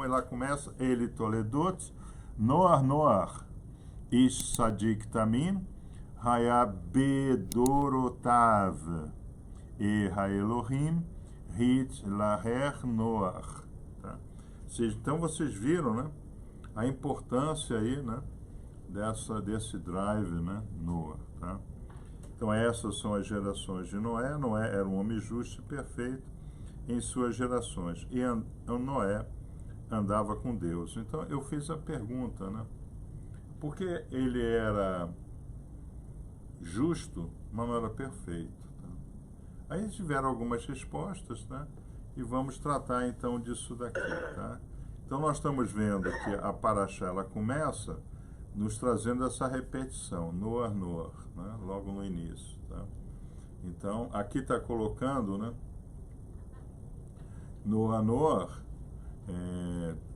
Então ela começa, ele toledot, Noar, ish sadik tamim, haya bedorotav, e haelohim, hit laher Noar. Tá? Então vocês viram, né, a importância aí, né, desse drive, né, Noar, tá? Então essas são as gerações de Noé. Noé era um homem justo e perfeito em suas gerações. E Noé andava com Deus. Então eu fiz a pergunta, né? Por que ele era justo, mas não era perfeito? Tá? Aí tiveram algumas respostas, né? E vamos tratar então disso daqui, tá? Então nós estamos vendo que a Parashá, ela começa nos trazendo essa repetição, Noar, né? Logo no início, tá? Então aqui está colocando, né, Noar,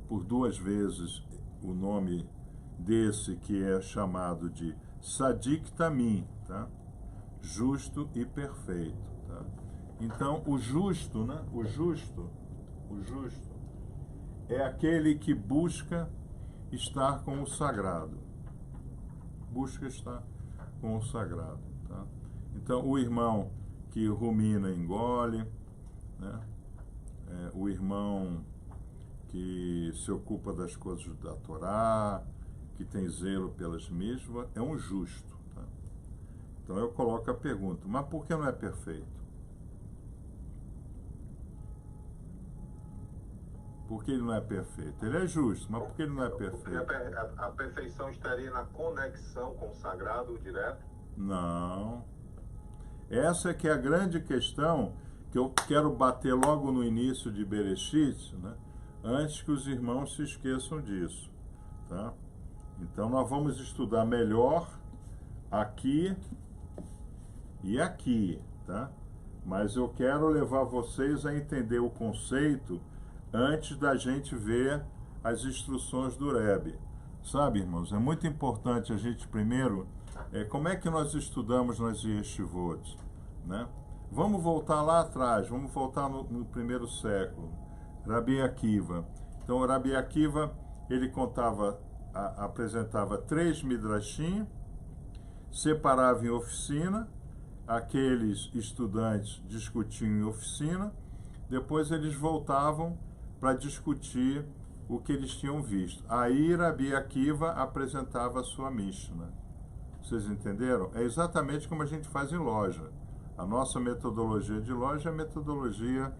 por duas vezes o nome desse que é chamado de Sadik Tamim, tá? Justo e perfeito, tá? Então o justo, né? O justo é aquele que busca estar com o sagrado. Busca estar com o sagrado, tá? Então o irmão que rumina engole, né? O irmão que se ocupa das coisas da Torá, que tem zelo pelas mitzvot, é um justo, tá? Então eu coloco a pergunta, mas por que não é perfeito? Por que ele não é perfeito? Ele é justo, mas por que ele não é perfeito? A perfeição estaria na conexão com o sagrado direto? Não. Essa é que é a grande questão que eu quero bater logo no início de Bereshit, né? Antes que os irmãos se esqueçam disso, tá? Então nós vamos estudar melhor aqui e aqui, tá? Mas eu quero levar vocês a entender o conceito antes da gente ver as instruções do Rebbe. Sabe, irmãos, é muito importante a gente primeiro, como é que nós estudamos nas yeshivot, né? Vamos voltar lá atrás, vamos voltar no primeiro século, Rabi Akiva. Então, Rabi Akiva, ele apresentava 3 midrashim, separava em oficina, aqueles estudantes discutiam em oficina, depois eles voltavam para discutir o que eles tinham visto. Aí Rabi Akiva apresentava a sua Mishnah. Vocês entenderam? É exatamente como a gente faz em loja. A nossa metodologia de loja é a metodologia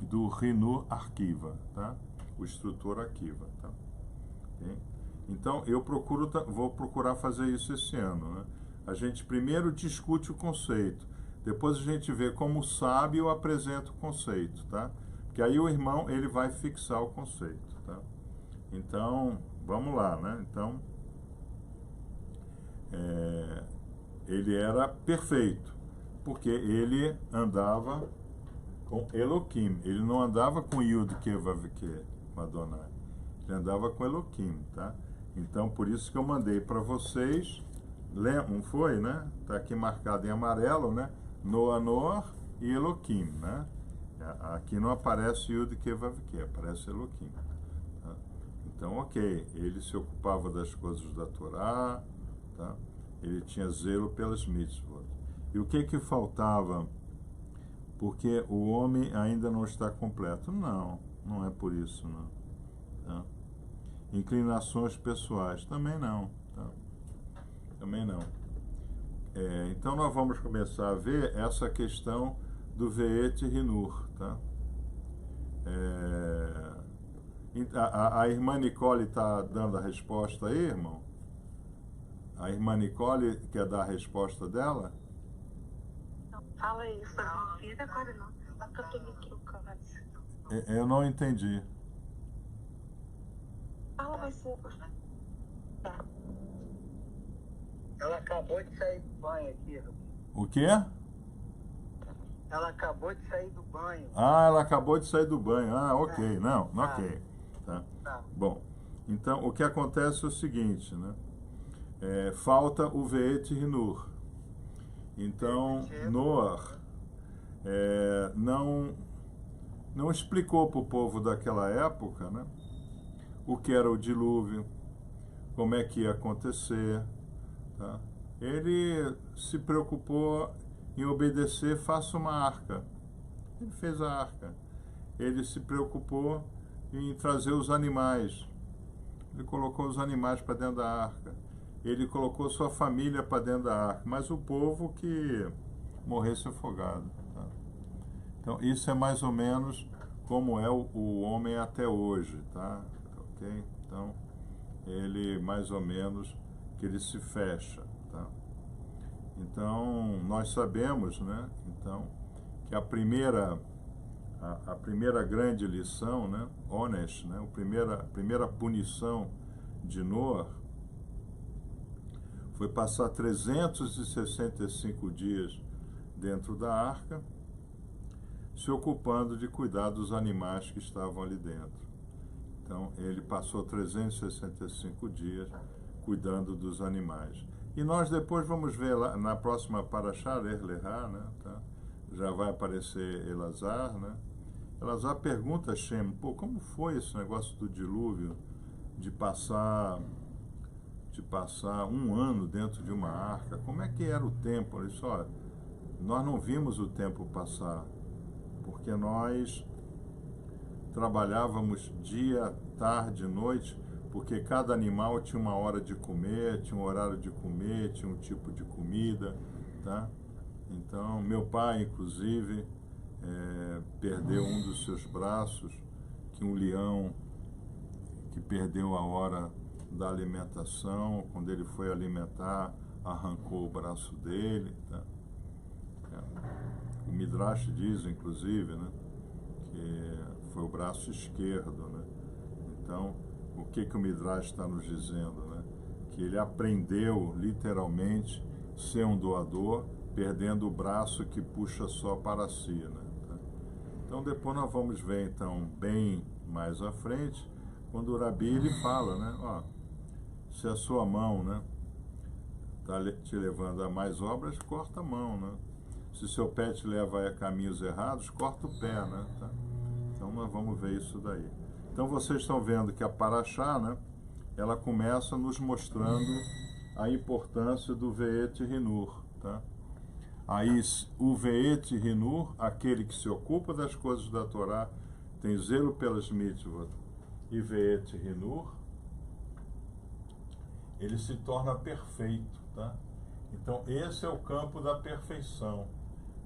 do Rinu Arkiva, tá? O instrutor Akiva, tá? Okay? Então eu vou procurar fazer isso esse ano, né? A gente primeiro discute o conceito, depois a gente vê como sábio apresenta o conceito, tá? Porque aí o irmão, ele vai fixar o conceito, tá? Então, vamos lá, né? Então, ele era perfeito, porque ele andava com Elohim, ele não andava com Yud Ke Vav Ke, Madonai, ele andava com Elohim, tá? Então, por isso que eu mandei para vocês, não foi, né? Tá aqui marcado em amarelo, né? Noar e Elohim, né? Aqui não aparece Yud Ke Vav Ke, aparece Elohim. Tá? Então, ok, ele se ocupava das coisas da Torá, tá? Ele tinha zelo pelas mitzvot. E o que faltava? Porque o homem ainda não está completo. Não, não é por isso, não. Tá? Inclinações pessoais, também não. Tá? Também não. Então nós vamos começar a ver essa questão do Ve'et Rinur, tá? A irmã Nicole está dando a resposta aí, irmão? A irmã Nicole quer dar a resposta dela? Fala isso, não vira agora não. Que eu tô me trocando. Eu não entendi. Fala, vai ser. Tá. Ela acabou de sair do banho aqui, Rubinho. O quê? Ela acabou de sair do banho. Ah, ela acabou de sair do banho. Ah, ok. Não, ok. Tá. Tá. Bom, então o que acontece é o seguinte, né? Falta o Ve'et Rinur. Então, Noar não explicou para o povo daquela época, né, o que era o dilúvio, como é que ia acontecer, tá? Ele se preocupou em obedecer, faça uma arca. Ele fez a arca. Ele se preocupou em trazer os animais. Ele colocou os animais para dentro da arca. Ele colocou sua família para dentro da arca, mas o povo que morresse afogado. Tá? Então, isso é mais ou menos como é o homem até hoje, tá? Ok? Então, ele mais ou menos que ele se fecha, tá? Então, nós sabemos, né? Então, que a primeira grande lição, né? Onesh, né? A primeira punição de Noé foi passar 365 dias dentro da arca, se ocupando de cuidar dos animais que estavam ali dentro. Então, ele passou 365 dias cuidando dos animais. E nós depois vamos ver lá na próxima Parashá, Lech-Lechá, né? Tá? Já vai aparecer Elazar, né? Elazar pergunta a Shem, pô, como foi esse negócio do dilúvio, de passar um ano dentro de uma arca? Como é que era o tempo? Ele disse, olha, nós não vimos o tempo passar, porque nós trabalhávamos dia, tarde, noite, porque cada animal tinha uma hora de comer, tinha um horário de comer, tinha um tipo de comida, tá? Então, meu pai, inclusive, perdeu um dos seus braços, que um leão que perdeu a hora da alimentação, quando ele foi alimentar, arrancou o braço dele, tá? O Midrash diz, inclusive, né, que foi o braço esquerdo, né? Então, o que o Midrash está nos dizendo, né? Que ele aprendeu, literalmente, ser um doador, perdendo o braço que puxa só para si, né? Tá? Então, depois nós vamos ver, então, bem mais à frente, quando o Rabi, ele fala, né? Ó, se a sua mão, né, está te levando a mais obras, corta a mão, né? Se seu pé te leva a caminhos errados, corta o pé, né? Tá? Então, nós vamos ver isso daí. Então, vocês estão vendo que a Parashá, né, ela começa nos mostrando a importância do Ve'et Hinur, tá? Aí, o Ve'et Hinur, aquele que se ocupa das coisas da Torá, tem zelo pelas mitzvot, e Ve'et Hinur, ele se torna perfeito, tá? Então, esse é o campo da perfeição,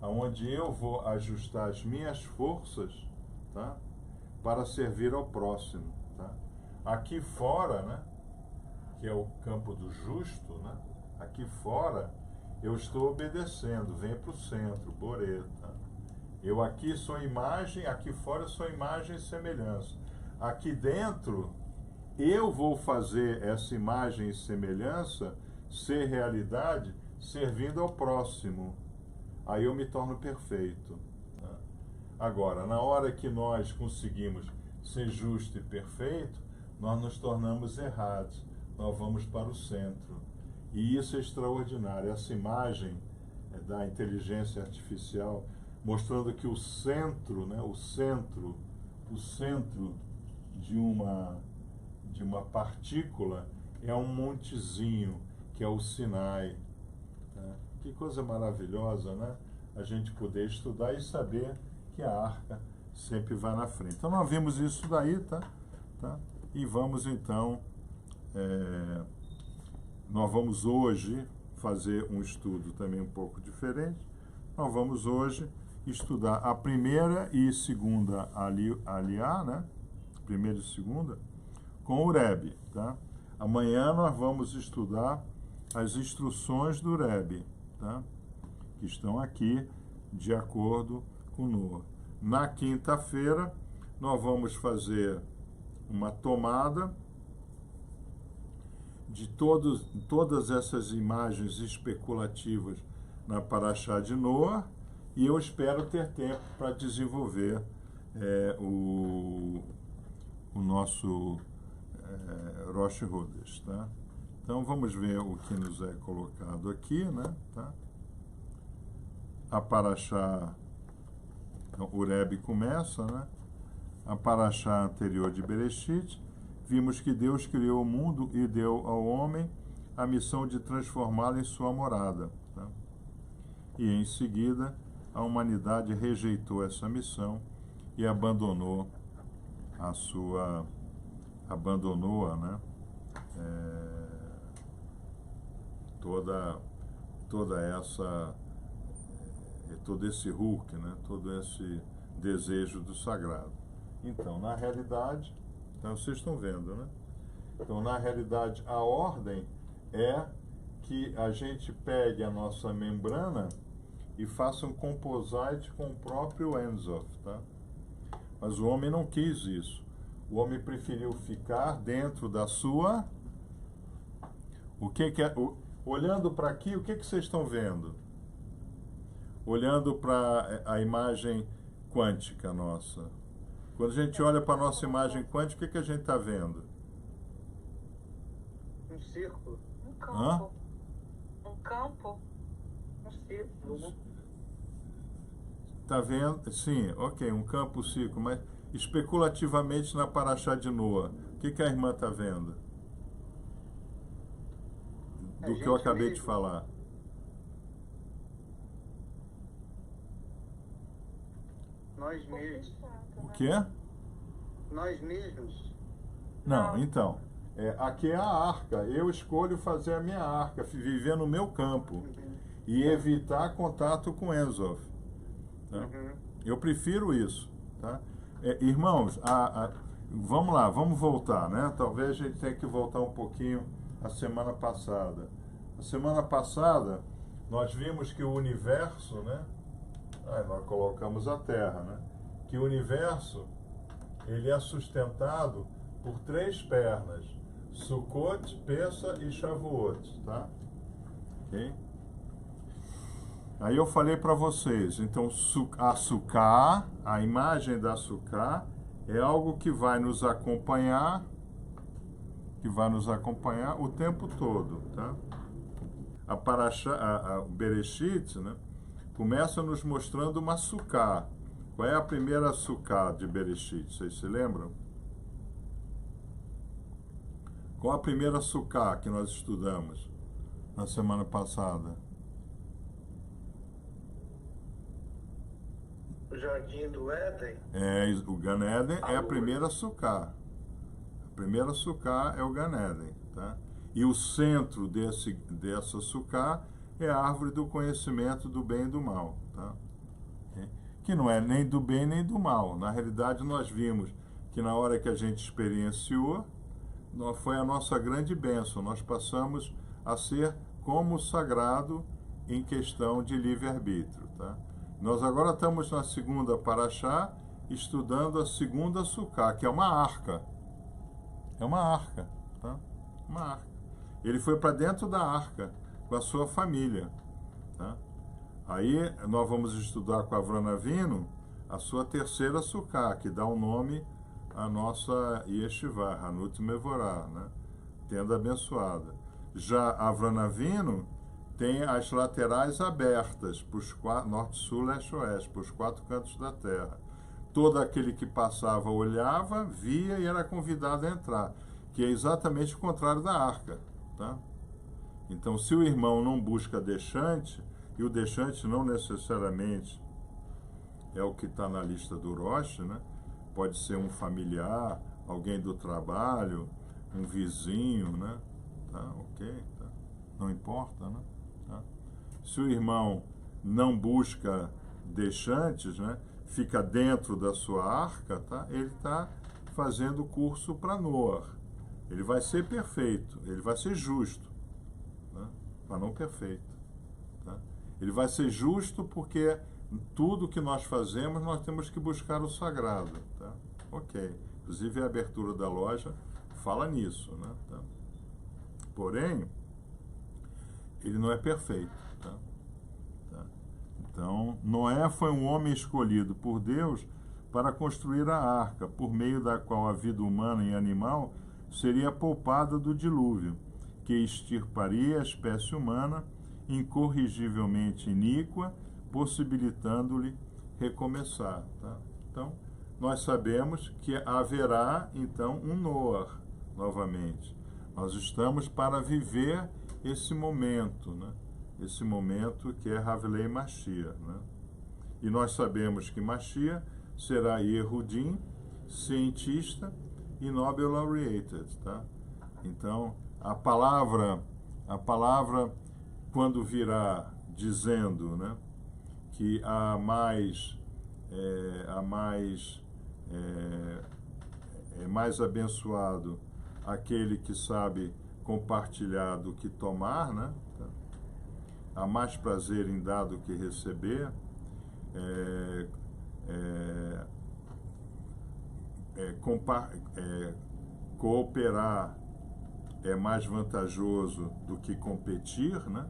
onde eu vou ajustar as minhas forças, tá, para servir ao próximo, tá? Aqui fora, né, que é o campo do justo, né, aqui fora eu estou obedecendo, vem para o centro, Boré, tá? Eu aqui sou imagem, aqui fora sou imagem e semelhança. Aqui dentro eu vou fazer essa imagem e semelhança ser realidade servindo ao próximo. Aí eu me torno perfeito. Tá? Agora, na hora que nós conseguimos ser justo e perfeito, nós nos tornamos errados. Nós vamos para o centro. E isso é extraordinário. Essa imagem da inteligência artificial mostrando que o centro, né, o centro de uma partícula é um montezinho, que é o Sinai. Tá? Que coisa maravilhosa, né? A gente poder estudar e saber que a arca sempre vai na frente. Então, nós vimos isso daí, tá? E vamos, então, nós vamos hoje fazer um estudo também um pouco diferente. Nós vamos hoje estudar a primeira e segunda aliá, né? Primeira e segunda, com o Rebbe, tá? Amanhã nós vamos estudar as instruções do Rebbe, tá? Que estão aqui de acordo com Noah. Na quinta-feira nós vamos fazer uma tomada de todas essas imagens especulativas na Parashá de Noah, e eu espero ter tempo para desenvolver o nosso Rosh Hodesh, tá? Então vamos ver o que nos é colocado aqui, né? Tá? A Parashá, então, o Rebbe começa, né? a paraxá anterior de Bereshit, vimos que Deus criou o mundo e deu ao homem a missão de transformá-lo em sua morada. Tá? E em seguida, a humanidade rejeitou essa missão e abandonou né? Todo esse Hulk, né? Todo esse desejo do sagrado. Então, na realidade, então vocês estão vendo, né? Então, na realidade, a ordem é que a gente pegue a nossa membrana e faça um composite com o próprio Ensof, tá? Mas o homem não quis isso. O homem preferiu ficar dentro da sua... Olhando para aqui, o que vocês estão vendo? Olhando para a imagem quântica nossa. Quando a gente olha para a nossa imagem quântica, o que a gente está vendo? Um círculo. Um campo. Hã? Um campo. Um círculo. Está vendo? Sim, ok, um campo círculo, mas especulativamente na paraxá de Noa, o que a irmã está vendo? Do que eu acabei de falar. Nós mesmos. O quê? Nós mesmos. Não, então, aqui é a arca. Eu escolho fazer a minha arca, viver no meu campo e evitar contato com Ensof. Tá? Eu prefiro isso. Tá? Irmãos, vamos lá, vamos voltar, né? Talvez a gente tenha que voltar um pouquinho à semana passada. A semana passada, nós vimos que o universo, né? Nós colocamos a Terra, né? Que o universo, ele é sustentado por 3 pernas: Sukkot, Pessa e Shavuot, tá? Ok? Aí eu falei para vocês, então a Sukkah, a imagem da Sukkah, é algo que vai nos acompanhar o tempo todo, tá? A Paraxá, o Bereshit, né, começa nos mostrando uma Sukkah. Qual é a primeira Sukkah de Bereshit? Vocês se lembram? Qual a primeira Sukkah que nós estudamos na semana passada? O Jardim do Éden. O Gan Eden é a primeira Sukkah. A primeira Sukkah é o Gan Eden, tá? E o centro dessa Sukkah é a árvore do conhecimento do bem e do mal, tá? Okay? Que não é nem do bem nem do mal. Na realidade, nós vimos que na hora que a gente experienciou, foi a nossa grande bênção. Nós passamos a ser como o sagrado em questão de livre-arbítrio, tá? Nós agora estamos na segunda paraxá, estudando a segunda Sukkah, que é uma arca. É uma arca, tá? Uma arca. Ele foi para dentro da arca com a sua família, tá? Aí nós vamos estudar com Avram Avinu a sua terceira Sukkah, que dá o nome à nossa Yeshivá, Hanut Mevorah, né? Tenda abençoada. Já Avram Avinu tem as laterais abertas para os norte, sul, leste, oeste, para os 4 cantos da terra. Todo aquele que passava olhava, via e era convidado a entrar, que é exatamente o contrário da arca, tá? Então, se o irmão não busca deixante, e o deixante não necessariamente é o que está na lista do Rosh, né? Pode ser um familiar, alguém do trabalho, um vizinho, né? Tá, ok, tá? Não importa, né? Tá? Se o irmão não busca deixantes, né? Fica dentro da sua arca, tá? Ele está fazendo o curso para Noah. Ele vai ser perfeito, ele vai ser justo, né? Mas não perfeito, tá? Ele vai ser justo porque tudo que nós fazemos, nós temos que buscar o sagrado, tá? Ok. Inclusive a abertura da loja fala nisso, né? Tá? Porém, ele não é perfeito, tá? Então, Noé foi um homem escolhido por Deus para construir a arca, por meio da qual a vida humana e animal seria poupada do dilúvio, que extirparia a espécie humana incorrigivelmente iníqua, possibilitando-lhe recomeçar. Tá? Então, nós sabemos que haverá, então, um Noah novamente. Nós estamos para viver esse momento, né? Esse momento que é Havlei Mashiach, né? E nós sabemos que Mashiach será Yehudim, cientista e Nobel Laureated, tá? Então, a palavra quando virá dizendo, né, que é mais abençoado aquele que sabe compartilhar do que tomar, né? Há mais prazer em dar do que receber. Cooperar é mais vantajoso do que competir, né?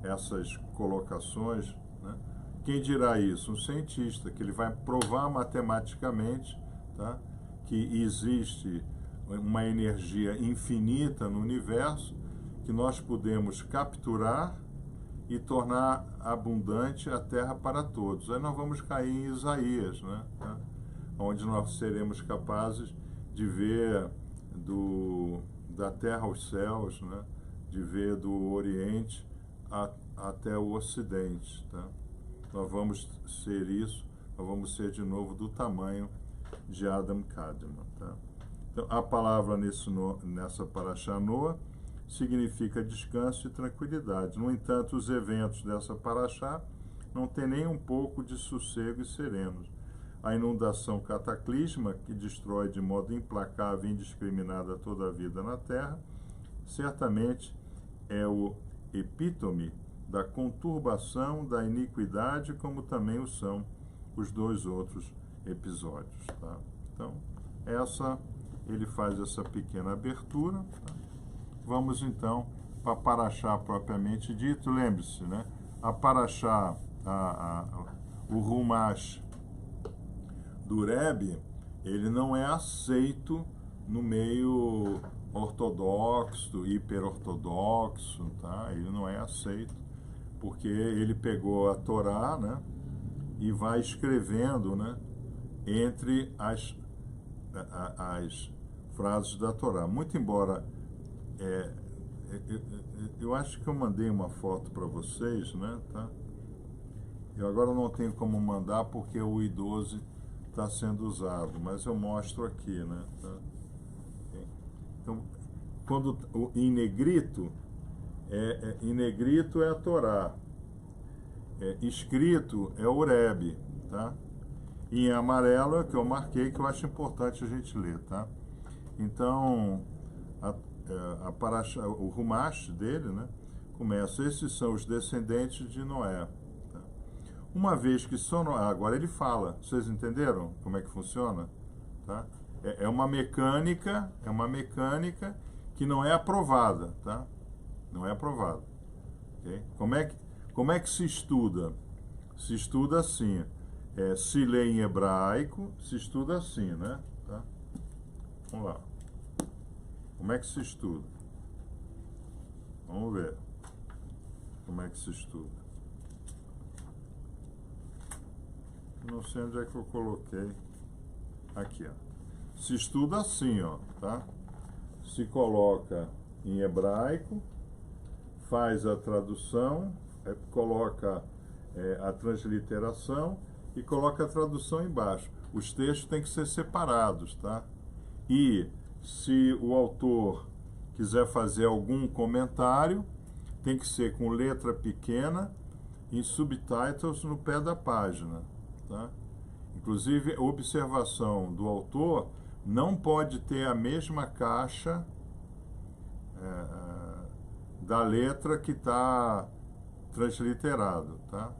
Essas colocações, né? Quem dirá isso? Um cientista, que ele vai provar matematicamente, tá, que existe uma energia infinita no universo que nós podemos capturar e tornar abundante a terra para todos. Aí nós vamos cair em Isaías, né, tá? Onde nós seremos capazes de ver da terra aos céus, né, de ver do Oriente até o Ocidente, tá? Nós vamos ser isso, nós vamos ser de novo do tamanho de Adam Kadmon, tá? Então, a palavra nessa Parashá Noah significa descanso e tranquilidade. No entanto, os eventos dessa Parashá não têm nem um pouco de sossego e serenos. A inundação cataclisma, que destrói de modo implacável e indiscriminada toda a vida na Terra, certamente é o epítome da conturbação, da iniquidade, como também o são os dois outros episódios, tá? Então, ele faz essa pequena abertura, tá? Vamos então para a Parashá propriamente dito. Lembre-se, né? A Parashá, o Rumash do Rebbe, ele não é aceito no meio ortodoxo, hiperortodoxo, tá? Ele não é aceito, porque ele pegou a Torá, né, e vai escrevendo, né, entre as frases da Torá. Muito embora, eu acho que eu mandei uma foto para vocês, né, tá? Eu agora não tenho como mandar porque o I12 está sendo usado, mas eu mostro aqui, né, tá? Então, quando em negrito, em negrito é a Torá, escrito é o Rebbe, tá? E em amarelo é que eu marquei, que eu acho importante a gente ler, tá? Então, a Parashá, o Rumash dele, né, começa: esses são os descendentes de Noé. Tá? Uma vez que são Noé, agora ele fala, vocês entenderam como é que funciona? Tá? É uma mecânica que não é aprovada, tá? Não é aprovada. Okay? Como é que se estuda? Se estuda assim. Se lê em hebraico, se estuda assim, né? Tá? Vamos lá. Como é que se estuda? Vamos ver. Como é que se estuda? Não sei onde é que eu coloquei. Aqui, ó. Se estuda assim, ó, tá? Se coloca em hebraico, faz a tradução, coloca a transliteração e coloca a tradução embaixo. Os textos têm que ser separados, tá? E se o autor quiser fazer algum comentário, tem que ser com letra pequena, em subtitles no pé da página, tá? Inclusive, a observação do autor não pode ter a mesma caixa da letra que está transliterado, tá?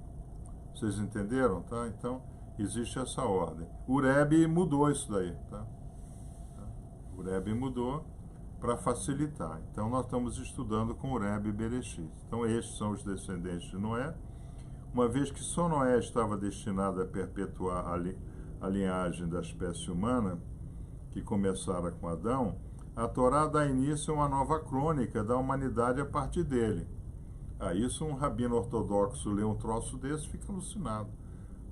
Vocês entenderam, tá? Então, existe essa ordem. O Rebbe mudou isso daí, tá? O Rebbe mudou para facilitar. Então, nós estamos estudando com o Rebbe Bereshit. Então, estes são os descendentes de Noé. Uma vez que só Noé estava destinado a perpetuar a linhagem da espécie humana, que começara com Adão, a Torá dá início a uma nova crônica da humanidade a partir dele. Isso um rabino ortodoxo lê um troço desse, fica alucinado.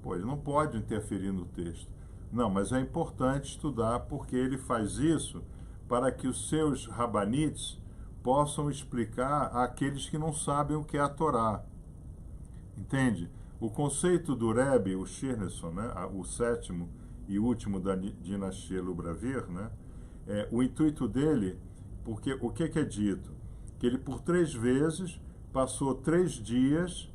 Pô, ele não pode interferir no texto. Não, mas é importante estudar porque ele faz isso para que os seus rabanites possam explicar àqueles que não sabem o que é a Torá. Entende? O conceito do Rebbe, o Shirneson, né, o sétimo e último da dinastia Lubavitch, né, o intuito dele, porque o que é dito? Que ele por 3 vezes passou 3 dias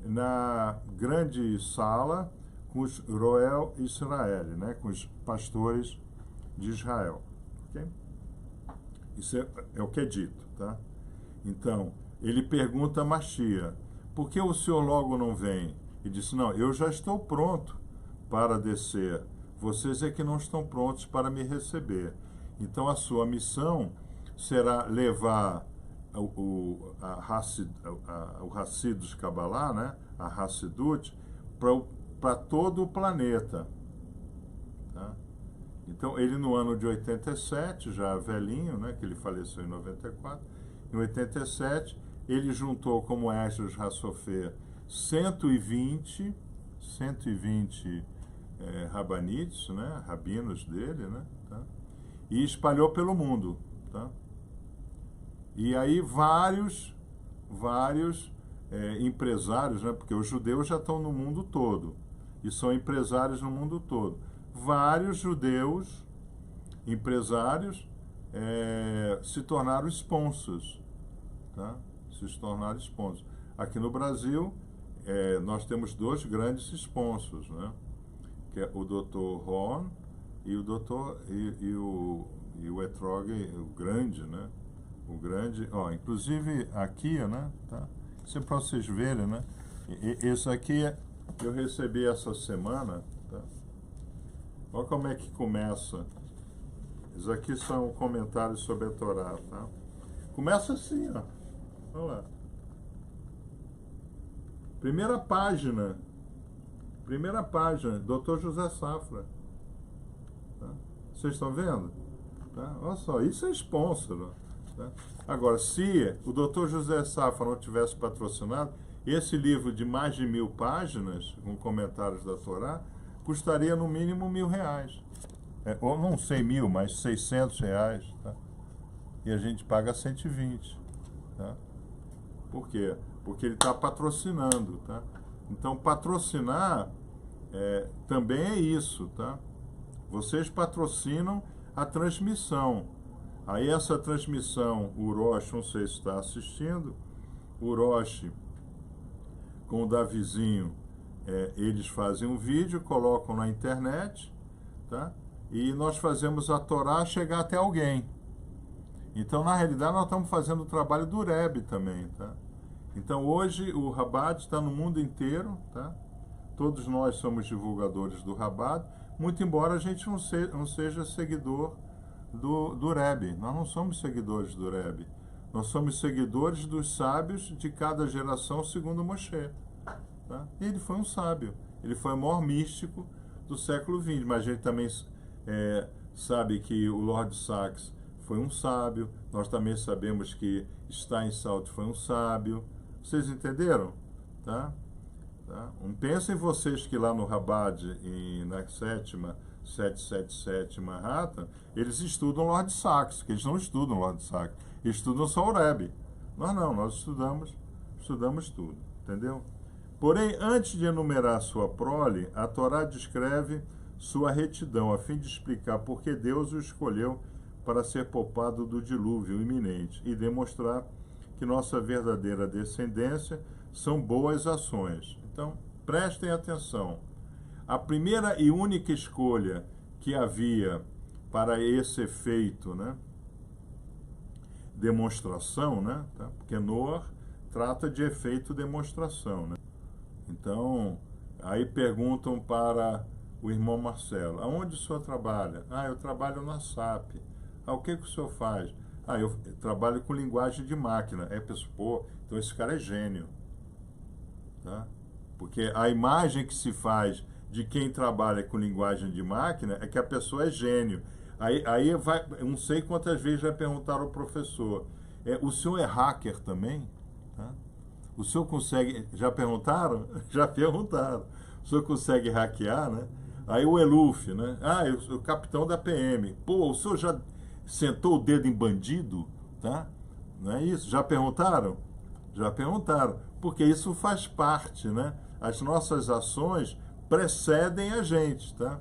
na grande sala com os Roel Israel, né, com os pastores de Israel. Okay? Isso é o que é dito. Tá? Então, ele pergunta a Mashiach, por que o senhor logo não vem? E disse, não, eu já estou pronto para descer. Vocês é que não estão prontos para me receber. Então, a sua missão será levar o Hassidus Kabbalah, né? A Hassidut, para todo o planeta. Tá? Então, ele no ano de 87, já velhinho, né? Que ele faleceu em 94, em 87, ele juntou como Esdras Hassofé 120 rabanites, né, rabinos dele, né, tá? E espalhou pelo mundo. Tá? E aí vários empresários, né, porque os judeus já estão no mundo todo, e são empresários no mundo todo. Vários judeus empresários se tornaram sponsors. Tá? Se tornaram sponsors. Aqui no Brasil, nós temos 2 grandes sponsors, né? Que é o Dr. Horn e o Dr. e o Etrog, o grande, né? O grande, ó, inclusive aqui, né? Tá? Isso é para vocês verem, né? Esse aqui eu recebi essa semana, tá? Olha como é que começa. Isso aqui são comentários sobre a Torá, tá? Começa assim, ó. Olha lá. Primeira página, Dr. José Safra. Tá? Vocês estão vendo? Tá? Olha só, isso é sponsor. Tá? Agora, se o Dr. José Safra não tivesse patrocinado, esse livro de mais de 1000 páginas, com comentários da Torá, custaria no mínimo R$1.000. Ou não sei 1.000, mas R$600. Tá? E a gente paga 120. Tá? Por quê? Porque ele está patrocinando, tá? Então, patrocinar também é isso, tá? Vocês patrocinam a transmissão. Aí essa transmissão, o Roche, não sei se está assistindo, o Roche com o Davizinho, eles fazem um vídeo, colocam na internet, tá? E nós fazemos a Torá chegar até alguém. Então, na realidade, nós estamos fazendo o trabalho do Rebbe também, tá? Então, hoje, o Chabad está no mundo inteiro, tá? Todos nós somos divulgadores do Chabad, muito embora a gente não seja seguidor do Rebbe. Nós não somos seguidores do Rebbe. Nós somos seguidores dos sábios de cada geração, segundo Moshe. Tá? E ele foi um sábio. Ele foi o maior místico do século XX. Mas a gente também sabe que o Lord Sachs foi um sábio. Nós também sabemos que Steinsaltz foi um sábio. Vocês entenderam? Tá? Tá? Pensem vocês que lá no Chabad, na 777 Manhattan, eles estudam Lord Sachs, que eles não estudam Lord Sachs, eles estudam só o Rebbe. Nós não, nós estudamos tudo, entendeu? Porém, antes de enumerar sua prole, a Torá descreve sua retidão, a fim de explicar por que Deus o escolheu para ser poupado do dilúvio iminente e demonstrar que nossa verdadeira descendência são boas ações. Então, prestem atenção. A primeira e única escolha que havia para esse efeito, né, demonstração, né, tá? Porque Noah trata de efeito demonstração, né? Então, aí perguntam para o irmão Marcelo, aonde o senhor trabalha? Eu trabalho na SAP. O que o senhor faz? Eu trabalho com linguagem de máquina. Pessoa, então esse cara é gênio. Tá? Porque a imagem que se faz de quem trabalha com linguagem de máquina é que a pessoa é gênio. Aí vai, não sei quantas vezes já perguntaram ao professor, o senhor é hacker também? Tá? O senhor consegue... Já perguntaram? Já perguntaram. O senhor consegue hackear, né? Aí o Eluf, né? O capitão da PM. Pô, o senhor já sentou o dedo em bandido? Tá? Não é isso? Já perguntaram? Já perguntaram. Porque isso faz parte, né? As nossas ações precedem a gente, tá?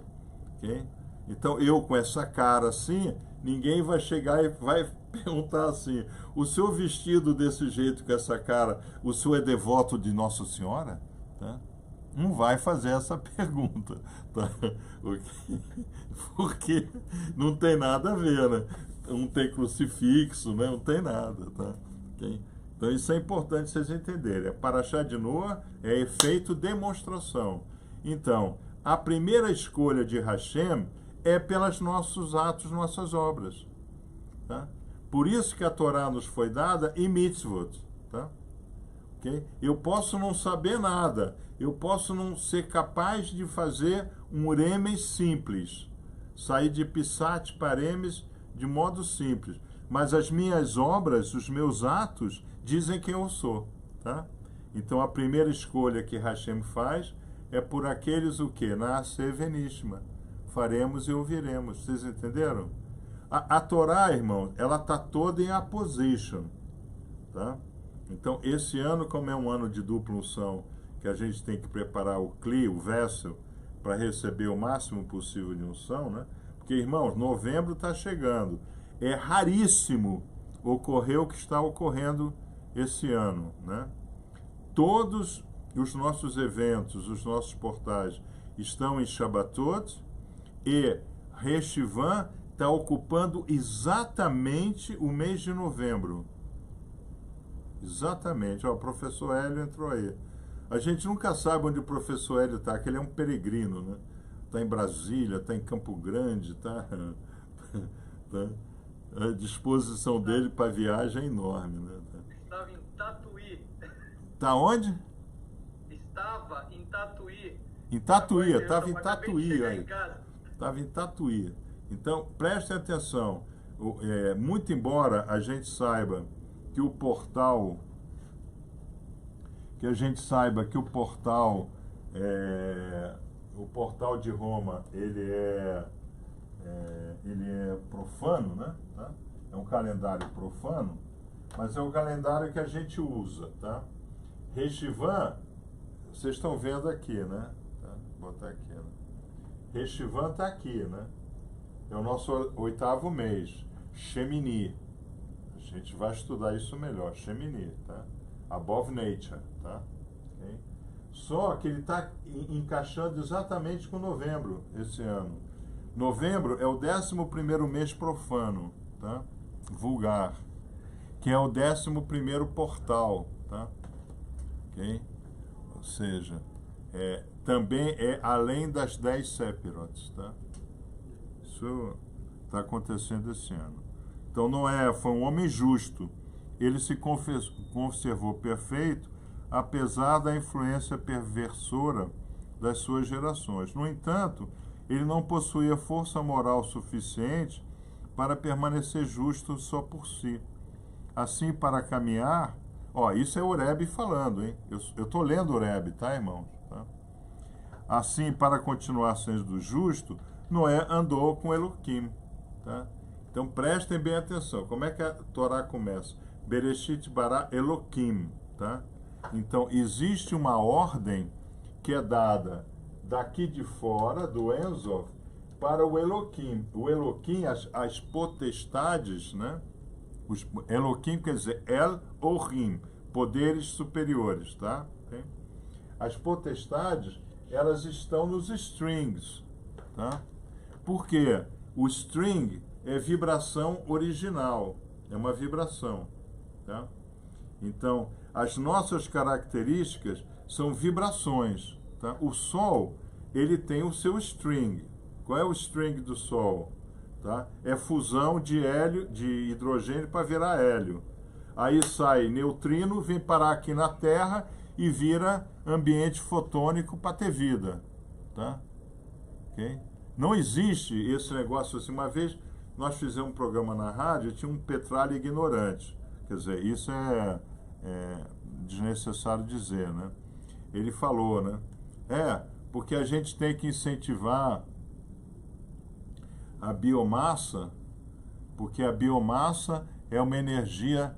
Okay? Então, eu com essa cara assim, ninguém vai chegar e vai perguntar assim, o senhor vestido desse jeito, com essa cara, o senhor é devoto de Nossa Senhora? Tá? Não vai fazer essa pergunta, tá? Porque não tem nada a ver, né? Não tem crucifixo, né? Não tem nada, tá? Okay? Então isso é importante vocês entenderem. Paraxá de Noa é efeito demonstração. Então, a primeira escolha de Hashem é pelos nossos atos, nossas obras. Tá? Por isso que a Torá nos foi dada em mitzvot. Tá? Okay? Eu posso não saber nada, eu posso não ser capaz de fazer um remes simples, sair de Pissat para remes de modo simples, mas as minhas obras, os meus atos, dizem quem eu sou. Tá? Então a primeira escolha que Hashem faz é por aqueles o quê? Nasce venishma. Faremos e ouviremos. Vocês entenderam? A Torá, irmão, ela está toda em apposition. Tá? Então, esse ano, como é um ano de dupla unção, que a gente tem que preparar o cli, o vessel, para receber o máximo possível de unção, né? Porque, irmãos, novembro está chegando. É raríssimo ocorrer o que está ocorrendo esse ano, né? Todos os nossos eventos, os nossos portais estão em Shabbatot e Reshivan está ocupando exatamente o mês de novembro. Exatamente. Ó, o professor Hélio entrou aí. A gente nunca sabe onde o professor Hélio está, que ele é um peregrino, né? Está em Brasília, está em Campo Grande, está... A disposição dele para a viagem é enorme, né? Estava em Tatuí. Está onde? Estava em Tatuí. Em Tatuí, estava em Eu acabei de Tatuí chegar aí. em casa. Estava em Tatuí. Então, prestem atenção. Muito embora a gente saiba que o portal... Que a gente saiba que o portal de Roma, ele é profano, né? Tá? É um calendário profano, mas é o calendário que a gente usa, tá? Reshivan, vocês estão vendo aqui, né? Tá? Vou botar aqui, né? Reshivan está aqui, né? É o nosso 8º mês, Shemini. A gente vai estudar isso melhor, Shemini, tá? Above Nature, tá? Okay? Só que ele está encaixando exatamente com novembro esse ano. Novembro é o 11º mês profano, tá? Vulgar, que é o 11º portal, tá? Okay? Ou seja, também é além das 10 Sephiroth, tá? Isso está acontecendo esse ano. Então Noé foi um homem justo. Ele se conservou perfeito, apesar da influência perversora das suas gerações. No entanto, ele não possuía força moral suficiente para permanecer justo só por si. Assim, para caminhar... isso é o Rebbe falando, hein? Eu estou lendo o Rebbe, tá, irmãos? Tá? Assim, para continuar sendo justo, Noé andou com Elohim, tá? Então, prestem bem atenção. Como é que a Torá começa? Bereshit bara Elohim, tá? Então, existe uma ordem que é dada daqui de fora, do Enzof, para o Elohim. O Elohim, as potestades, né? Elohim quer dizer El-Ohim, poderes superiores, tá? Okay? As potestades, elas estão nos strings, tá? Por quê? O string é vibração original, é uma vibração, tá? Então, as nossas características são vibrações, tá? O Sol, ele tem o seu string. Qual é o string do Sol? Tá? É fusão de hélio, de hidrogênio para virar hélio. Aí sai neutrino, vem parar aqui na Terra e vira ambiente fotônico para ter vida, tá? Okay? Não existe esse negócio assim. Uma vez nós fizemos um programa na rádio, tinha um petralha ignorante. Quer dizer, isso é desnecessário dizer, né? Ele falou, né? porque a gente tem que incentivar a biomassa, porque a biomassa é uma energia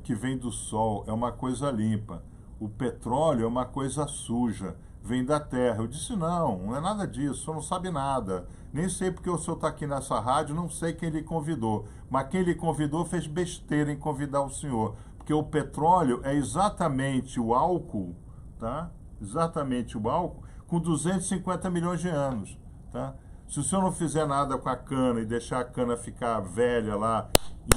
que vem do sol, é uma coisa limpa. O petróleo é uma coisa suja, vem da terra. Eu disse, não é nada disso, o senhor não sabe nada. Nem sei porque o senhor está aqui nessa rádio, não sei quem lhe convidou. Mas quem lhe convidou fez besteira em convidar o senhor. Porque o petróleo é exatamente o álcool, tá? Exatamente o álcool, com 250 milhões de anos, tá? Se o senhor não fizer nada com a cana e deixar a cana ficar velha lá,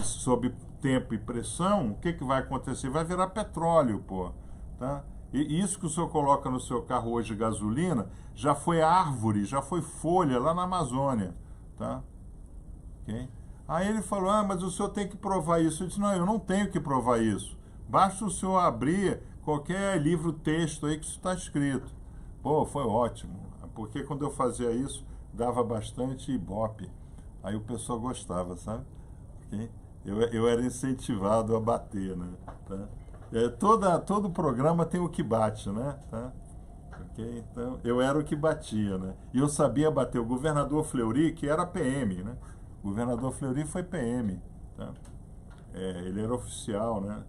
sob tempo e pressão, o que vai acontecer? Vai virar petróleo, pô, tá? E isso que o senhor coloca no seu carro hoje, gasolina, já foi árvore, já foi folha lá na Amazônia, tá? Okay? Aí ele falou, mas o senhor tem que provar isso. Eu disse, não, eu não tenho que provar isso. Basta o senhor abrir qualquer livro, texto aí que isso está escrito. Pô, foi ótimo, porque quando eu fazia isso, dava bastante ibope. Aí o pessoal gostava, sabe? Okay? Eu era incentivado a bater, né? Tá? Todo programa tem o que bate, né? Tá? Okay? Então, eu era o que batia, né? E eu sabia bater. O governador Fleury, que era PM, né? O governador Fleury foi PM, tá? Ele era oficial, né?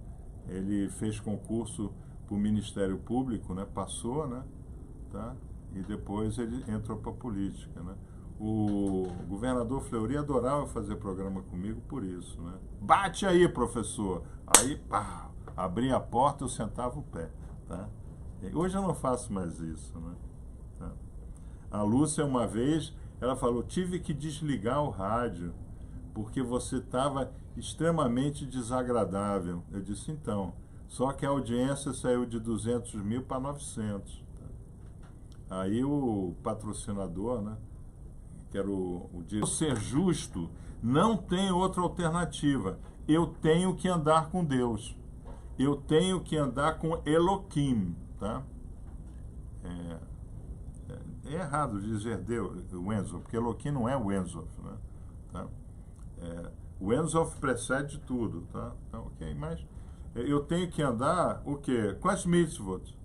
Ele fez concurso para o Ministério Público, né? Passou, né? Tá? E depois ele entrou para a política, né? O governador Fleury adorava fazer programa comigo por isso, né? Bate aí, professor! Aí, pá, abria a porta, eu sentava o pé, tá? Hoje eu não faço mais isso, né? Tá? A Lúcia, uma vez, ela falou, tive que desligar o rádio, porque você estava extremamente desagradável. Eu disse, então, só que a audiência saiu de 200 mil para 900. Aí o patrocinador, né, que era o ser justo, não tem outra alternativa. Eu tenho que andar com Deus. Eu tenho que andar com Elohim, tá? É errado dizer Deus, o Enzo, porque Elohim não é o Enzo, né? Tá? O Enzo precede tudo, tá? Então, ok, mas eu tenho que andar o quê? Com as mitzvot.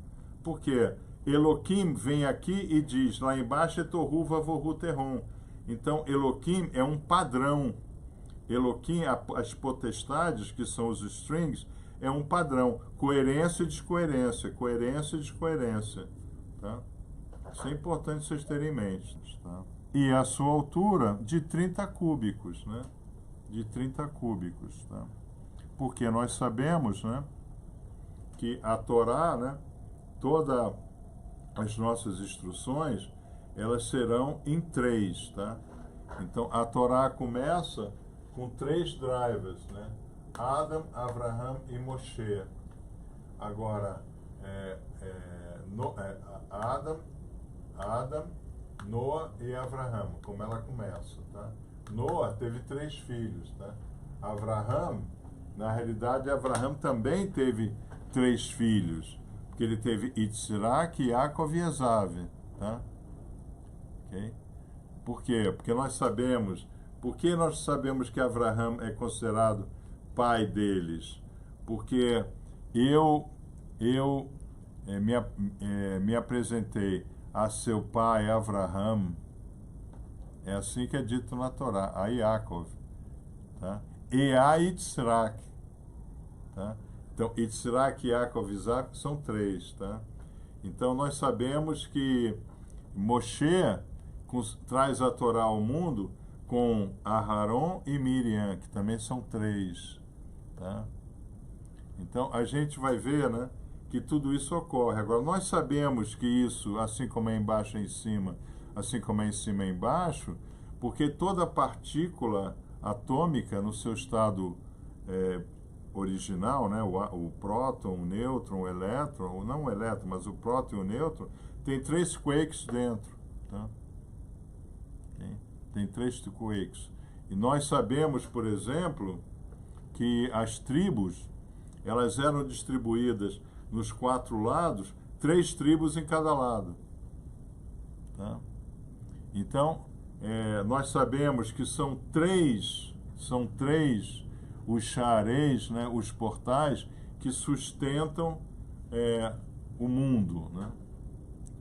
Porque Elohim vem aqui e diz, lá embaixo é Tohu Vavohu Terron. Então, Elohim é um padrão. Elohim, as potestades, que são os strings, é um padrão. Coerência e descoerência. Coerência e descoerência. Tá? Isso é importante vocês terem em mente. Tá? E a sua altura de 30 cúbicos, né? De 30 cúbicos, tá? Porque nós sabemos, né, que a Torá, né, todas as nossas instruções, elas serão em 3, tá? Então, a Torá começa com 3 drivers, né? Adam, Abraham e Moshe. Agora, Adam, Noa e Abraham, como ela começa, tá? Noa teve 3 filhos, tá? Abraham, na realidade, Abraham também teve 3 filhos, porque ele teve Yitzhak, Yaakov e Esav, tá? Okay? Por quê? Porque nós sabemos, que Abraham é considerado pai deles? Porque eu me apresentei a seu pai Abraham, é assim que é dito na Torá, a Yaakov, tá? E a Yitzhak, tá? Então, Yitzhak, Yaakov e Isaac são 3, tá? Então, nós sabemos que Moshe traz a Torá ao mundo com Aharon e Miriam, que também são 3, tá? Então, a gente vai ver, né, que tudo isso ocorre. Agora, nós sabemos que isso, assim como é embaixo é em cima, assim como é em cima é embaixo, porque toda partícula atômica no seu estado original, né, o próton, o nêutron, o elétron, não o elétron, mas o próton e o nêutron, tem 3 quarks dentro, tá? Okay? Tem 3 quarks. E nós sabemos, por exemplo, que as tribos, elas eram distribuídas nos 4 lados, 3 tribos em cada lado, tá? Então, nós sabemos que são três os xareis, né, os portais que sustentam o mundo, né?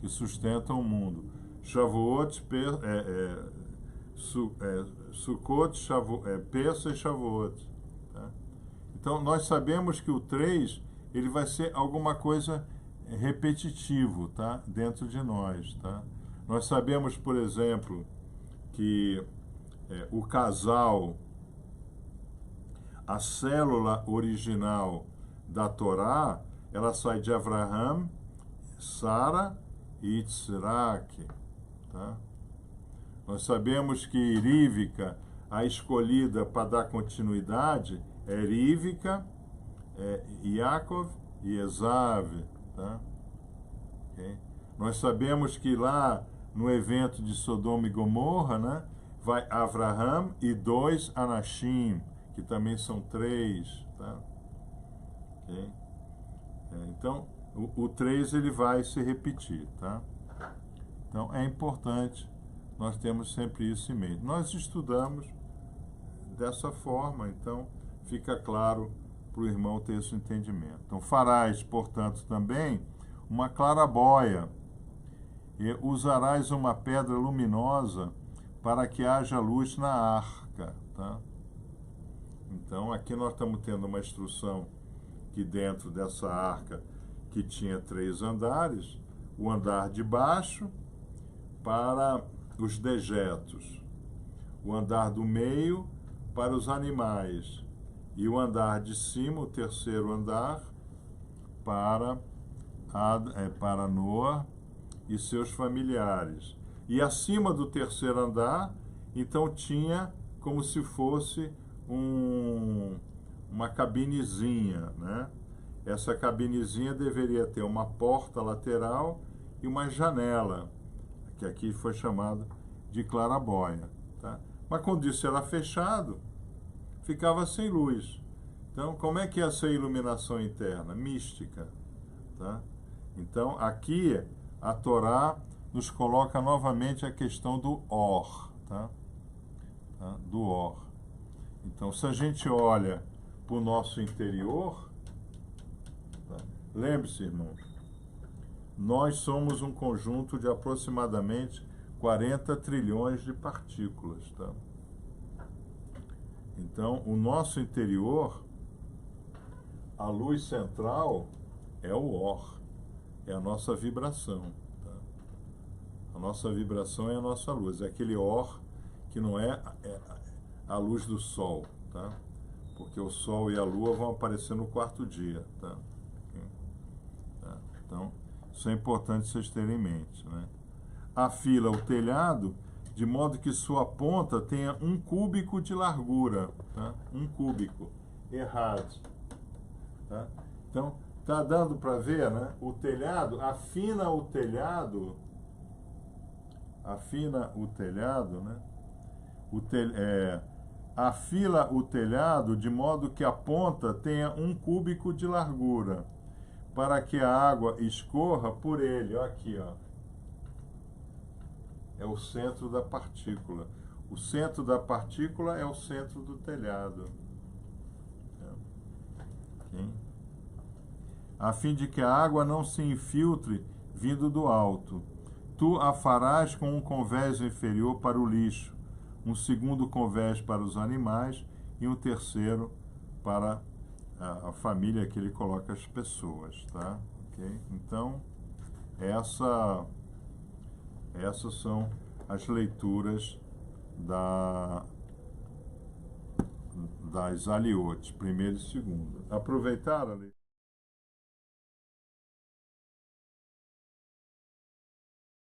que sustentam o mundo. Shavuot, Sukkot, Pesach e Shavuot. Tá? Então, nós sabemos que o 3 ele vai ser alguma coisa repetitivo, tá? Dentro de nós. Tá? Nós sabemos, por exemplo, que o casal, a célula original da Torá, ela sai de Avraham, Sara e Yitzhak. Tá? Nós sabemos que Rivka, a escolhida para dar continuidade, é Rivka, Yaakov e Esav. Tá? Okay? Nós sabemos que lá no evento de Sodoma e Gomorra, né, vai Avraham e 2 Anashim, que também são 3. Tá? Okay? Então, o 3 ele vai se repetir. Tá? Então, é importante nós temos sempre isso em mente. Nós estudamos dessa forma, então fica claro para o irmão ter esse entendimento. Então, farás, portanto, também uma clarabóia e usarás uma pedra luminosa para que haja luz na arca. Tá? Então, aqui nós estamos tendo uma instrução que dentro dessa arca, que tinha 3 andares, o andar de baixo para os dejetos, o andar do meio para os animais e o andar de cima, o terceiro andar, para Noa e seus familiares. E acima do terceiro andar, então tinha como se fosse uma cabinezinha, né? Essa cabinezinha deveria ter uma porta lateral e uma janela, que aqui foi chamado de clarabóia. Tá? Mas quando isso era fechado, ficava sem luz. Então, como é que é essa iluminação interna? Mística. Tá? Então, aqui a Torá nos coloca novamente a questão do Or. Tá? Tá? Do Or. Então, se a gente olha para o nosso interior, tá? Lembre-se, irmãos, nós somos um conjunto de aproximadamente 40 trilhões de partículas. Tá? Então, o nosso interior, a luz central é o Or, é a nossa vibração. Tá? A nossa vibração é a nossa luz, é aquele Or que não é a luz do Sol, tá? Porque o Sol e a Lua vão aparecer no 4º dia. Tá? Tá? Então, isso é importante vocês terem em mente. Né? Afila o telhado de modo que sua ponta tenha 1 cúbico de largura. Tá? 1 cúbico. Errado. Tá? Então, tá dando para ver, né? O telhado, afina o telhado, né? Afila o telhado de modo que a ponta tenha 1 cúbico de largura, para que a água escorra por ele. Olha aqui, ó. É o centro da partícula. O centro da partícula é o centro do telhado. Okay? A fim de que a água não se infiltre vindo do alto. Tu a farás com um convés inferior para o lixo, um segundo convés para os animais e um terceiro para a família que ele coloca as pessoas, tá? Okay? Então, essas são as leituras das aliotes, 1ª e 2ª. Aproveitaram a leitura?